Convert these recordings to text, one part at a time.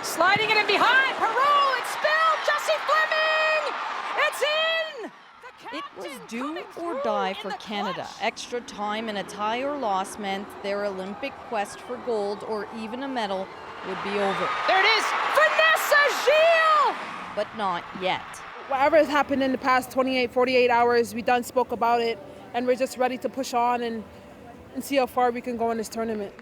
Sliding it in behind. Peru, it's spilled. Jesse Fleming. It's in. It was do or die for Canada. Extra time and a tie or loss meant their Olympic quest for gold or even a medal would be over. There it is. Vanessa Gilles. But not yet. Whatever has happened in the past 28, 48 hours, we done spoke about it, and we're just ready to push on and see how far we can go in this tournament.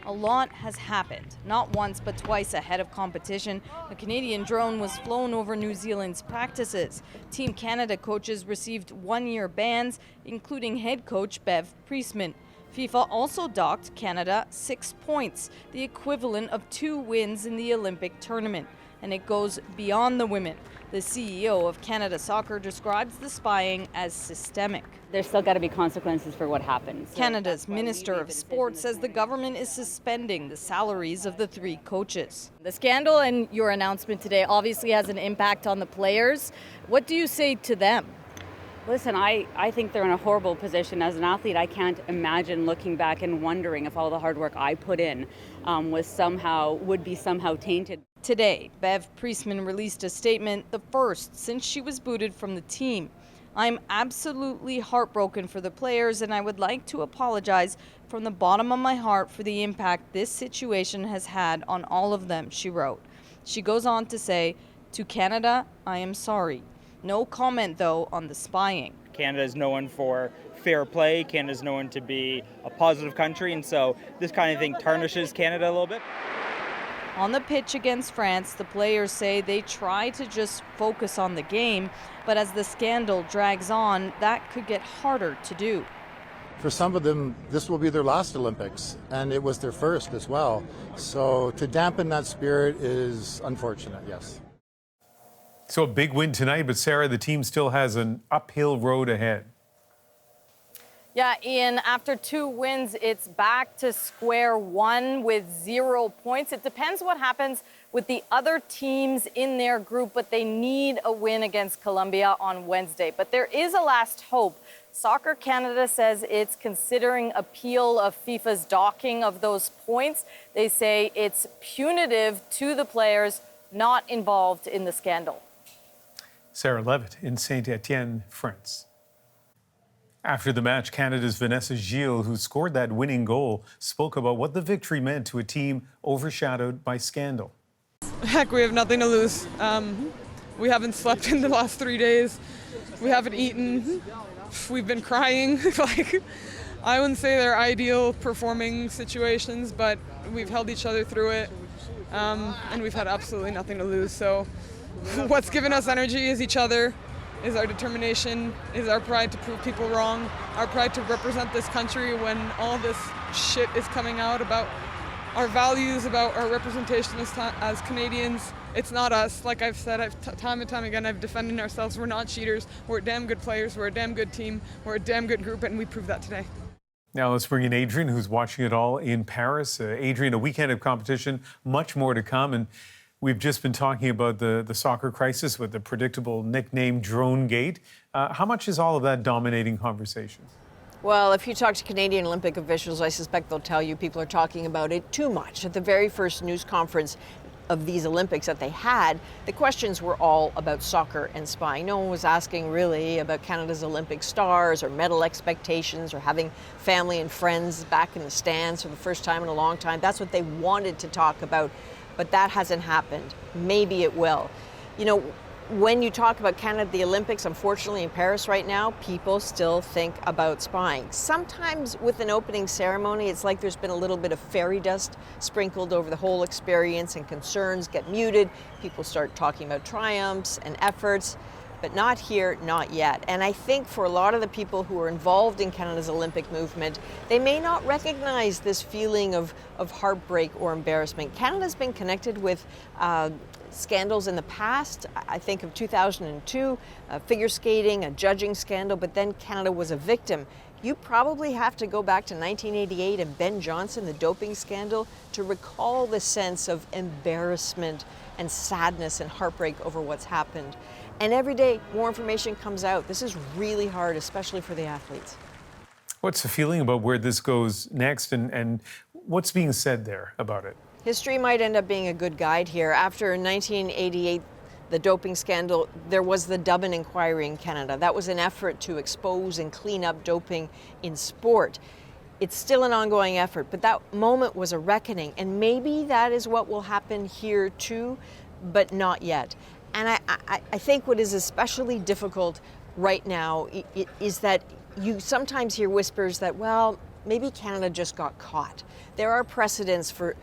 A lot has happened. Not once, but twice ahead of competition. A Canadian drone was flown over New Zealand's practices. Team Canada coaches received one-year bans, including head coach Bev Priestman. FIFA also docked Canada 6 points, the equivalent of 2 wins in the Olympic tournament. And it goes beyond the women. The CEO of Canada Soccer describes the spying as systemic. There's still got to be consequences for what happens. Canada's Minister of Sport says the government is suspending the salaries of the 3 coaches. The scandal and your announcement today obviously has an impact on the players. What do you say to them? Listen, I think they're in a horrible position. As an athlete, I can't imagine looking back and wondering if all the hard work I put in would be somehow tainted. Today, Bev Priestman released a statement, the first since she was booted from the team. I'm absolutely heartbroken for the players, and I would like to apologize from the bottom of my heart for the impact this situation has had on all of them, she wrote. She goes on to say, to Canada, I am sorry. No comment, though, on the spying. Canada is known for fair play. Canada is known to be a positive country, and so this kind of thing tarnishes Canada a little bit. On the pitch against France, the players say they try to just focus on the game, but as the scandal drags on, that could get harder to do. For some of them, this will be their last Olympics, and it was their first as well. So to dampen that spirit is unfortunate, yes. So a big win tonight, but Sarah, the team still has an uphill road ahead. Yeah, Ian, after 2 wins, it's back to square one with 0 points. It depends what happens with the other teams in their group, but they need a win against Colombia on Wednesday. But there is a last hope. Soccer Canada says it's considering appeal of FIFA's docking of those points. They say it's punitive to the players not involved in the scandal. Sarah Levitt in Saint-Étienne, France. After the match, Canada's Vanessa Gilles, who scored that winning goal, spoke about what the victory meant to a team overshadowed by scandal. Heck, we have nothing to lose. We haven't slept in the last 3 days. We haven't eaten. We've been crying. I wouldn't say they're ideal performing situations, but we've held each other through it, and we've had absolutely nothing to lose. So what's given us energy is each other, is our determination, is our pride to prove people wrong, our pride to represent this country when all this shit is coming out about our values, about our representation as Canadians. It's not us. Like I've said, time and time again, I've defended ourselves. We're not cheaters. We're damn good players. We're a damn good team. We're a damn good group, and we proved that today. Now let's bring in Adrienne, who's watching it all in Paris. Adrienne, a weekend of competition, much more to come. And we've just been talking about the soccer crisis with the predictable nickname Drone Gate. How much is all of that dominating conversations? Well, if you talk to Canadian Olympic officials, I suspect they'll tell you people are talking about it too much. At the very first news conference of these Olympics that they had, the questions were all about soccer and spying. No one was asking really about Canada's Olympic stars or medal expectations or having family and friends back in the stands for the first time in a long time. That's what they wanted to talk about, but that hasn't happened. Maybe it will. You know, when you talk about Canada at the Olympics, unfortunately in Paris right now, people still think about spying. Sometimes with an opening ceremony, it's like there's been a little bit of fairy dust sprinkled over the whole experience and concerns get muted. People start talking about triumphs and efforts, but not here, not yet. And I think for a lot of the people who are involved in Canada's Olympic movement, they may not recognize this feeling of heartbreak or embarrassment. Canada's been connected with scandals in the past. I think of 2002, figure skating, a judging scandal, but then Canada was a victim. You probably have to go back to 1988 and Ben Johnson, the doping scandal, to recall the sense of embarrassment and sadness and heartbreak over what's happened. And every day, more information comes out. This is really hard, especially for the athletes. What's the feeling about where this goes next and what's being said there about it? History might end up being a good guide here. After 1988, the doping scandal, there was the Dublin inquiry in Canada. That was an effort to expose and clean up doping in sport. It's still an ongoing effort, but that moment was a reckoning, and maybe that is what will happen here too, but not yet. And I think what is especially difficult right now is that you sometimes hear whispers that, well, maybe Canada just got caught. There are precedents for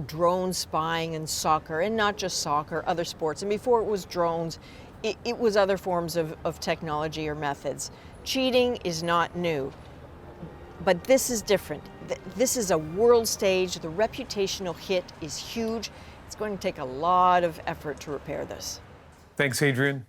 drone spying in soccer, and not just soccer, other sports. And before it was drones, it was other forms of technology or methods. Cheating is not new, but this is different. This is a world stage. The reputational hit is huge. It's going to take a lot of effort to repair this. Thanks, Adrienne.